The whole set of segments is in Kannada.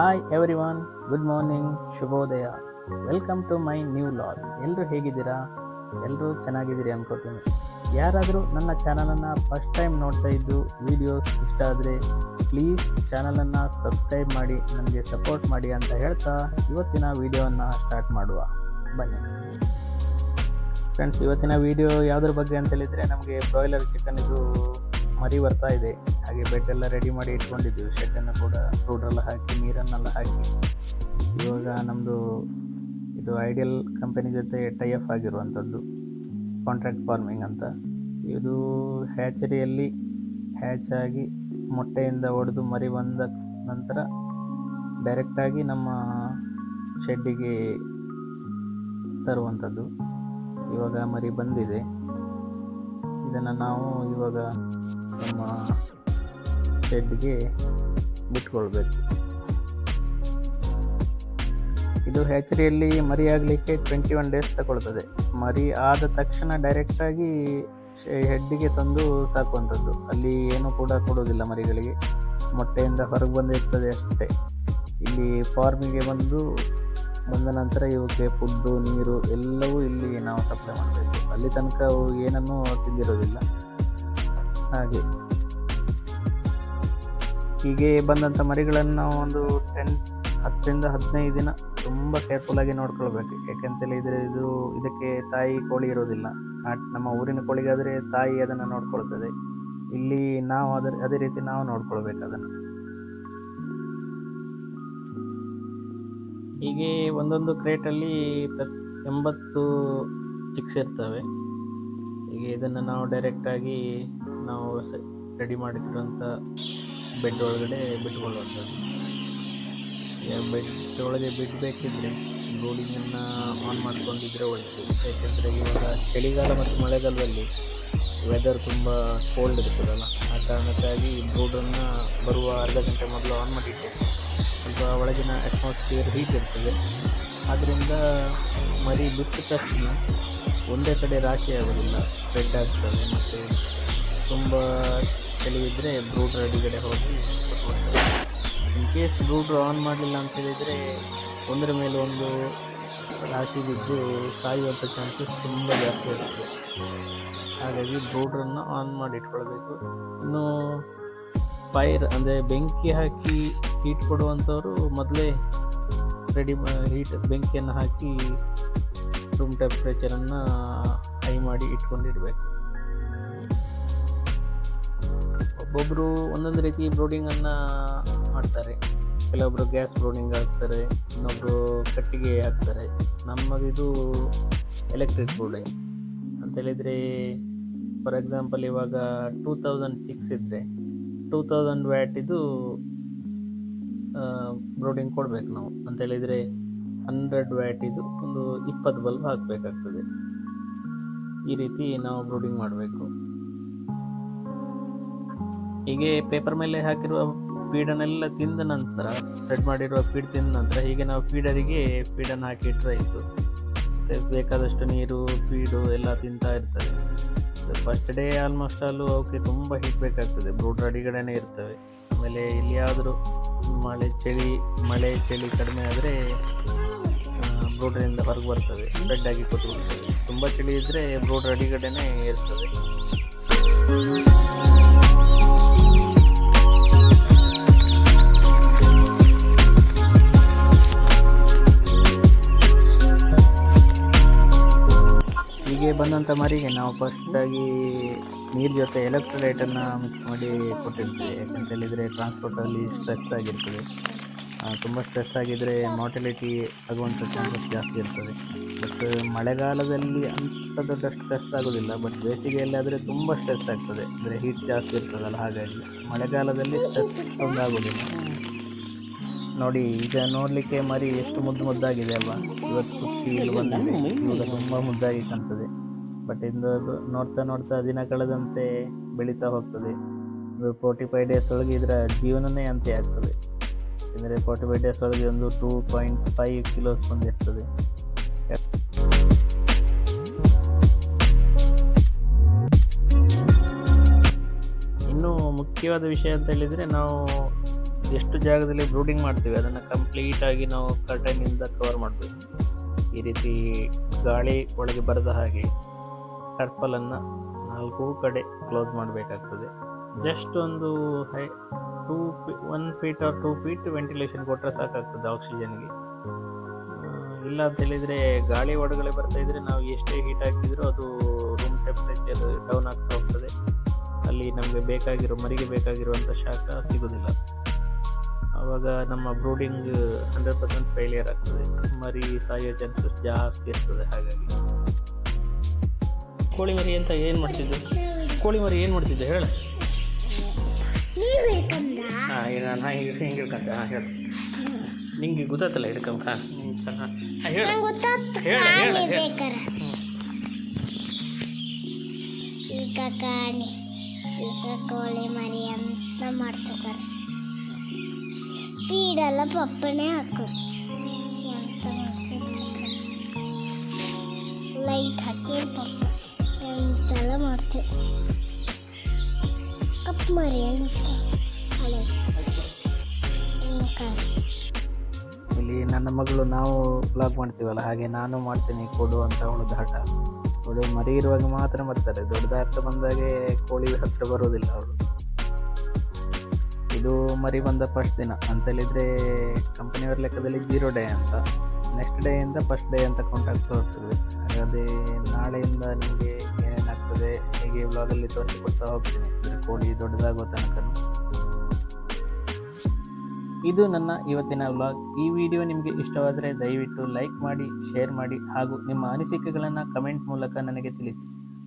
ಹಾಯ್ ಎವ್ರಿವನ್, ಗುಡ್ ಮಾರ್ನಿಂಗ್, ಶುಭೋದಯ. Welcome to my new vlog. ಎಲ್ಲರೂ ಹೇಗಿದ್ದೀರಾ? ಎಲ್ಲರೂ ಚೆನ್ನಾಗಿದ್ದೀರಿ ಅನ್ಕೋತೀನಿ. ಯಾರಾದರೂ ನನ್ನ ಚಾನಲನ್ನು ಫಸ್ಟ್ ಟೈಮ್ ನೋಡ್ತಾ ಇದ್ದು ವಿಡಿಯೋಸ್ ಇಷ್ಟ ಆದರೆ ಪ್ಲೀಸ್ ಚಾನಲನ್ನು ಸಬ್ಸ್ಕ್ರೈಬ್ ಮಾಡಿ ನನಗೆ ಸಪೋರ್ಟ್ ಮಾಡಿ ಅಂತ ಹೇಳ್ತಾ ಇವತ್ತಿನ ವಿಡಿಯೋವನ್ನು ಸ್ಟಾರ್ಟ್ ಮಾಡುವ. ಬನ್ನಿ ಫ್ರೆಂಡ್ಸ್, ಇವತ್ತಿನ ವಿಡಿಯೋ ಯಾವುದ್ರ ಬಗ್ಗೆ ಅಂತ ಹೇಳಿದರೆ, ನಮಗೆ ಬ್ರಾಯ್ಲರ್ ಚಿಕನ್ ಇದು ಮರಿ ಬರ್ತಾ ಇದೆ. ಹಾಗೆ ಬೆಡ್ ಎಲ್ಲ ರೆಡಿ ಮಾಡಿ ಇಟ್ಕೊಂಡಿದ್ದೀವಿ. ಶೆಡ್ಡನ್ನು ಕೂಡ ಪೌಡ್ರೆಲ್ಲ ಹಾಕಿ ನೀರನ್ನೆಲ್ಲ ಹಾಕಿ ಇವಾಗ ನಮ್ಮದು ಇದು ಐಡಿಯಲ್ ಕಂಪನಿ ಜೊತೆ ಟೈ ಅಪ್ ಆಗಿರುವಂಥದ್ದು ಕಾಂಟ್ರಾಕ್ಟ್ ಫಾರ್ಮಿಂಗ್ ಅಂತ. ಇದು ಹ್ಯಾಚರಿಯಲ್ಲಿ ಹ್ಯಾಚ್ ಆಗಿ ಮೊಟ್ಟೆಯಿಂದ ಒಡೆದು ಮರಿ ಬಂದ ನಂತರ ಡೈರೆಕ್ಟಾಗಿ ನಮ್ಮ ಶೆಡ್ಡಿಗೆ ತರುವಂಥದ್ದು. ಇವಾಗ ಮರಿ ಬಂದಿದೆ. ಇದನ್ನು ನಾವು ಇವಾಗ ನಮ್ಮ ಶೆಡ್ಗೆ ಬಿಟ್ಕೊಳ್ಬೇಕು. ಇದು ಹ್ಯಾಚರಿಯಲ್ಲಿ ಮರಿ ಆಗಲಿಕ್ಕೆ 21 ಡೇಸ್ ತಗೊಳ್ತದೆ. ಮರಿ ಆದ ತಕ್ಷಣ ಡೈರೆಕ್ಟಾಗಿ ಹೆಡ್ಡಿಗೆ ತಂದು ಸಾಕುವಂಥದ್ದು. ಅಲ್ಲಿ ಏನೂ ಕೂಡ ಕೊಡೋದಿಲ್ಲ ಮರಿಗಳಿಗೆ, ಮೊಟ್ಟೆಯಿಂದ ಹೊರಗೆ ಬಂದಿರ್ತದೆ ಅಷ್ಟೇ. ಇಲ್ಲಿ ಫಾರ್ಮಿಗೆ ಬಂದ ನಂತರ ಇವಕ್ಕೆ ಫುಡ್ಡು, ನೀರು ಎಲ್ಲವೂ ಇಲ್ಲಿ ನಾವು ಸಪ್ಲೈ ಮಾಡಬೇಕು. ಅಲ್ಲಿ ತನಕ ಅವು ಏನನ್ನೂ ತಿಂದಿರೋದಿಲ್ಲ. ಹಾಗೆ ಹೀಗೆ ಬಂದಂಥ ಮರಿಗಳನ್ನು ಒಂದು 10ರಿಂದ 15 ದಿನ ತುಂಬ ಕೇರ್ಫುಲ್ಲಾಗಿ ನೋಡ್ಕೊಳ್ಬೇಕು. ಯಾಕೆಂತೇಳಿದರೆ ಇದಕ್ಕೆ ತಾಯಿ ಕೋಳಿ ಇರೋದಿಲ್ಲ. ನಮ್ಮ ಊರಿನ ಕೋಳಿಗಾದರೆ ತಾಯಿ ಅದನ್ನು ನೋಡ್ಕೊಳ್ತದೆ. ಇಲ್ಲಿ ನಾವು ಅದೇ ರೀತಿ ನಾವು ನೋಡ್ಕೊಳ್ಬೇಕು ಅದನ್ನು. ಹೀಗೆ ಒಂದೊಂದು ಕ್ರೇಟಲ್ಲಿ 80 ಚಿಕ್ಸ್ ಇರ್ತವೆ. ಹೀಗೆ ಇದನ್ನು ನಾವು ಡೈರೆಕ್ಟಾಗಿ ನಾವು ರೆಡಿ ಮಾಡಿಟ್ಟಿರುವಂಥ ಬೆಡ್ ಒಳಗಡೆ ಬಿಟ್ಕೊಳ್ಳುವಂಥದ್ದು. ಬೆಡ್ ಒಳಗೆ ಬಿಡಬೇಕಿದ್ರೆ ಬ್ರೂಡಿಂಗನ್ನು ಆನ್ ಮಾಡ್ಕೊಂಡಿದ್ರೆ ಒಳ್ಳೆಯದು. ಯಾಕೆಂದರೆ ಇವಾಗ ಚಳಿಗಾಲ ಮತ್ತು ಮಳೆಗಾಲದಲ್ಲಿ ವೆದರ್ ತುಂಬ ಕೋಲ್ಡ್ ಇರ್ತದಲ್ಲ, ಆ ಕಾರಣಕ್ಕಾಗಿ ಬ್ರೂಡನ್ನು ಬರುವ ಅರ್ಧ ಗಂಟೆ ಮೊದಲು ಆನ್ ಮಾಡಿಟ್ಟು ಸ್ವಲ್ಪ ಒಳಗಿನ ಅಟ್ಮಾಸ್ಫಿಯರ್ ಹೀಟ್ ಇರ್ತದೆ. ಆದ್ದರಿಂದ ಮರಿ ಬಿಟ್ಟ ತಕ್ಷಣ ಒಂದೇ ಕಡೆ ರಾಶಿ ಆಗೋದಿಲ್ಲ, ಸ್ಪ್ರೆಡ್ ಆಗ್ತದೆ. ಮತ್ತು ತುಂಬ ಚಳಿ ಇದ್ದರೆ ಬ್ರೂಡ್ರ್ ಅಡಿಗಡೆ ಹೋಗಿ ಕೊಟ್ಕೊಳ್ತದೆ. ಇನ್ ಕೇಸ್ ಬ್ರೂಡ್ರ್ ಆನ್ ಮಾಡಲಿಲ್ಲ ಅಂತ ಹೇಳಿದರೆ ಒಂದರ ಮೇಲೆ ಒಂದು ರಾಶಿ ಬಿದ್ದು ಸಾಯುವಂಥ ಚಾನ್ಸಸ್ ತುಂಬ ಜಾಸ್ತಿ ಇರ್ತದೆ. ಹಾಗಾಗಿ ಬ್ರೂಡ್ರನ್ನು ಆನ್ ಮಾಡಿ ಇಟ್ಕೊಳ್ಬೇಕು. ಇನ್ನು ಫೈರ್ ಅಂದರೆ ಬೆಂಕಿ ಹಾಕಿ ಹೀಟ್ ಕೊಡುವಂಥವರು ಮೊದಲೇ ಬೆಂಕಿಯನ್ನು ಹಾಕಿ ರೂಮ್ ಟೆಂಪ್ರೇಚರನ್ನು ಹೈ ಮಾಡಿ ಇಟ್ಕೊಂಡಿರಬೇಕು. ಒಬ್ಬೊಬ್ಬರು ಒಂದೊಂದು ರೀತಿ ಬ್ರೂಡಿಂಗನ್ನು ಮಾಡ್ತಾರೆ. ಕೆಲವೊಬ್ಬರು ಗ್ಯಾಸ್ ಬ್ರೂಡಿಂಗ್ ಹಾಕ್ತಾರೆ, ಇನ್ನೊಬ್ಬರು ಕಟ್ಟಿಗೆ ಹಾಕ್ತಾರೆ. ನಮ್ಮದಿದು ಎಲೆಕ್ಟ್ರಿಕ್ ಬ್ರೂಡಿಂಗ್ ಅಂತೇಳಿದರೆ, ಫಾರ್ ಎಕ್ಸಾಂಪಲ್ ಇವಾಗ 2000 ಚಿಕ್ಸ್ ಇದ್ದರೆ 2000 ವ್ಯಾಟ್ ಇದು ಬ್ರೂಡಿಂಗ್ ಕೊಡಬೇಕು ನಾವು. ಅಂತೇಳಿದರೆ 100 ವ್ಯಾಟ್ ಇದು ಒಂದು 20 ಬಲ್ಬ್ ಹಾಕಬೇಕಾಗ್ತದೆ. ಈ ರೀತಿ ನಾವು ಬ್ರೂಡಿಂಗ್ ಮಾಡಬೇಕು. ಹೀಗೆ ಪೇಪರ್ ಮೇಲೆ ಹಾಕಿರುವ ಫೀಡನ್ನೆಲ್ಲ ತಿಂದ ನಂತರ, ಸ್ಪ್ರೆಡ್ ಮಾಡಿರುವ ಫೀಡ್ ತಿಂದ ನಂತರ ಹೀಗೆ ನಾವು ಫೀಡನ್ನು ಹಾಕಿಟ್ರೆ ಆಯಿತು. ಬೇಕಾದಷ್ಟು ನೀರು, ಫೀಡು ಎಲ್ಲ ತಿಂತಾ ಇರ್ತವೆ. ಫಸ್ಟ್ ಡೇ ಆಲ್ಮೋಸ್ಟ್ ಅವಕ್ಕೆ ತುಂಬ ಹೀಟ್ ಬೇಕಾಗ್ತದೆ. ಬ್ರೂಡ್ರ್ ಅಡಿಗಡೆನೇ ಇರ್ತವೆ. ಆಮೇಲೆ ಎಲ್ಲಿಯಾದರೂ ಮಳೆ ಚಳಿ ಕಡಿಮೆ ಆದರೆ ಬ್ರೂಡ್ರಿಂದ ಹೊರಗೆ ಬರ್ತವೆ, ಸ್ಪ್ರೆಡ್ ಆಗಿ ಕೂತ್ಕೊಳ್ತವೆ. ತುಂಬ ಚಳಿ ಇದ್ದರೆ ಬ್ರೂಡ್ರ್ ಅಡಿಗಡೆನೇ ಇರ್ತದೆ. ಹೀಗೆ ಬಂದಂಥ ಮರಿಗೆ ನಾವು ಫಸ್ಟಾಗಿ ನೀರು ಜೊತೆ ಎಲೆಕ್ಟ್ರೋಲೈಟನ್ನು ಮಿಕ್ಸ್ ಮಾಡಿ ಕೊಟ್ಟಿರ್ತೀವಿ. ಯಾಕಂತೇಳಿದರೆ ಟ್ರಾನ್ಸ್ಪೋರ್ಟಲ್ಲಿ ಸ್ಟ್ರೆಸ್ ಆಗಿರ್ತದೆ. ತುಂಬ ಸ್ಟ್ರೆಸ್ ಆಗಿದ್ದರೆ ಮಾರ್ಟಿಲಿಟಿ ಆಗುವಂಥ ಚಾನ್ಸಸ್ ಜಾಸ್ತಿ ಇರ್ತದೆ. ಬಟ್ ಮಳೆಗಾಲದಲ್ಲಿ ಅಂಥ ದೊಡ್ಡ ಸ್ಟ್ರೆಸ್ ಆಗೋದಿಲ್ಲ. ಬಟ್ ಬೇಸಿಗೆಯಲ್ಲಿ ಆದರೆ ತುಂಬ ಸ್ಟ್ರೆಸ್ ಆಗ್ತದೆ, ಅಂದರೆ ಹೀಟ್ ಜಾಸ್ತಿ ಇರ್ತದಲ್ಲ. ಹಾಗಾಗಿ ಮಳೆಗಾಲದಲ್ಲಿ ಸ್ಟ್ರೆಸ್ ಅಷ್ಟೊಂದು ಆಗೋದಿಲ್ಲ. ನೋಡಿ, ಈಗ ನೋಡಲಿಕ್ಕೆ ಮರಿ ಎಷ್ಟು ಮುದ್ದಾಗಿದೆ ಅಲ್ವಾ. ಇವತ್ತು ಇಲ್ಲಿ ಬಂದಿದೆ, ಇವಾಗ ತುಂಬ ಮುದ್ದಾಗಿ ಕಾಣ್ತದೆ. ಬಟ್ ಇದು ನೋಡ್ತಾ ದಿನ ಕಳೆದಂತೆ ಬೆಳೀತಾ ಹೋಗ್ತದೆ. 45 ಡೇಸ್ ಒಳಗೆ ಇದರ ಜೀವನನೇ ಅಂತ್ಯ ಆಗ್ತದೆ. ಅಂದರೆ 45 ಡೇಸ್ ಒಳಗೆ ಒಂದು 2.5 ಕಿಲೋಸ್ ಬಂದಿರ್ತದೆ. ಇನ್ನು ಮುಖ್ಯವಾದ ವಿಷಯ ಅಂತ ಹೇಳಿದರೆ, ನಾವು ಎಷ್ಟು ಜಾಗದಲ್ಲಿ ಬ್ರೂಡಿಂಗ್ ಮಾಡ್ತೀವಿ ಅದನ್ನು ಕಂಪ್ಲೀಟಾಗಿ ನಾವು ಕರ್ಟನಿಂದ ಕವರ್ ಮಾಡಬೇಕು. ಈ ರೀತಿ ಗಾಳಿ ಒಳಗೆ ಬರದ ಹಾಗೆ ಟರ್ಪಲನ್ನು 4 ಕಡೆ ಕ್ಲೋಸ್ ಮಾಡಬೇಕಾಗ್ತದೆ. ಜಸ್ಟ್ ಒಂದು 1 ಫೀಟ್ ಆರ್ 2 ಫೀಟ್ ವೆಂಟಿಲೇಷನ್ ಕೊಟ್ಟರೆ ಸಾಕಾಗ್ತದೆ ಆಕ್ಸಿಜನ್ಗೆ. ಇಲ್ಲ ಅಂತ ಹೇಳಿದರೆ ಗಾಳಿ ಒಳಗಡೆ ಬರ್ತಾ ಇದ್ದರೆ ನಾವು ಎಷ್ಟೇ ಹೀಟ್ ಹಾಕಿದರೂ ಅದು ರೂಮ್ ಟೆಂಪ್ರೇಚರ್ ಡೌನ್ ಆಗ್ತಾ ಹೋಗ್ತದೆ. ಅಲ್ಲಿ ನಮಗೆ ಮರಿಗೆ ಬೇಕಾಗಿರುವಂಥ ಶಾಖ ಸಿಗೋದಿಲ್ಲ. ಆವಾಗ ನಮ್ಮ ಬ್ರೂಡಿಂಗ್ 100% ಫೇಲಿಯರ್ ಆಗ್ತದೆ, ಮರಿ ಸಾಯೋ ಚಾನ್ಸಸ್ ಜಾಸ್ತಿ ಇರ್ತದೆ. ಹಾಗಾಗಿ ಕೋಳಿ ಮರಿ ಅಂತ ಏನು ಮಾಡ್ತಿದ್ದೆ? ಕೋಳಿ ಮರಿ ಏನು ಮಾಡ್ತಿದ್ದೆ ಹೇಳ? ಹಾಂ, ಈಗ ನಾನು ಹಿಂಗೆ ಹಿಡ್ಕೊಂತ. ಹಾಂ ಹೇಳು, ನಿಂಗೆ ಗೊತ್ತಾತಲ್ಲ ಹಿಡ್ಕೊಂಬ. ಹಾಂ ಹೇಳು ಹೇಳ ಹೇಳ ಹೇಳ. ಈಗ ಕೋಳಿ ಮರಿ ಅಂತ ಮಾಡ್ತಾರೆ, ಫೀಡೆಲ್ಲ ಪಪ್ಪನೇ ಹಾಕೋದು ಅಂತ ಲೈಟ್ ಹಾಕಿ ಪಪ್ಪ ಎಂತೆಲ್ಲ ಮಾಡ್ತೀವಿ. ಕಪ್ ಮರಿ ಅಂತ ಹಳೆ ಇಲ್ಲಿ ನನ್ನ ಮಗಳು ನಾವು ಬ್ಲಾಗ್ ಮಾಡ್ತೀವಲ್ಲ ಹಾಗೆ ನಾನು ಮಾಡ್ತೀನಿ ಕೊಡು ಅಂತ ಅವಳು ದಾಟ. ಅವಳು ಮರಿ ಇರುವಾಗ ಮಾತ್ರ ಬರ್ತಾರೆ, ದೊಡ್ಡದಾಗ್ತಾ ಬಂದಾಗೆ ಕೋಳಿ ಹತ್ರ ಬರೋದಿಲ್ಲ ಅವಳು. ಇದು ಮರಿ ಬಂದ ಫಸ್ಟ್ ದಿನ ಅಂತೇಳಿದರೆ ಕಂಪನಿಯವರ ಲೆಕ್ಕದಲ್ಲಿ 0 ಡೇ ಅಂತ, ನೆಕ್ಸ್ಟ್ ಡೇಯಿಂದ ಫಸ್ಟ್ ಡೇ ಅಂತ ಕೌಂಟ್ ಆಗ್ತಾ ಹೋಗ್ತದೆ. ಹಾಗಾದರೆ ನಾಳೆಯಿಂದ ನಿಮಗೆ ಏನೇನಾಗ್ತದೆ ಹೀಗೆ ವ್ಲಾಗಲ್ಲಿ ತೋರಿಸಿಕೊಡ್ತಾ ಹೋಗ್ತೀನಿ, ಕೋಳಿ ದೊಡ್ಡದಾಗೋ ತನಕ. ಇದು ನನ್ನ ಇವತ್ತಿನ ವ್ಲಾಗ್. ಈ ವಿಡಿಯೋ ನಿಮಗೆ ಇಷ್ಟವಾದರೆ ದಯವಿಟ್ಟು ಲೈಕ್ ಮಾಡಿ, ಶೇರ್ ಮಾಡಿ ಹಾಗೂ ನಿಮ್ಮ ಅನಿಸಿಕೆಗಳನ್ನು ಕಮೆಂಟ್ ಮೂಲಕ ನನಗೆ ತಿಳಿಸಿ.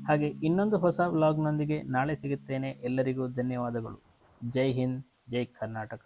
ಹಾಗೆ ಇನ್ನೊಂದು ಹೊಸ ವ್ಲಾಗ್ನೊಂದಿಗೆ ನಾಳೆ ಸಿಗುತ್ತೇನೆ. ಎಲ್ಲರಿಗೂ ಧನ್ಯವಾದಗಳು. ಜೈ ಹಿಂದ್, ಜೈ ಕರ್ನಾಟಕ.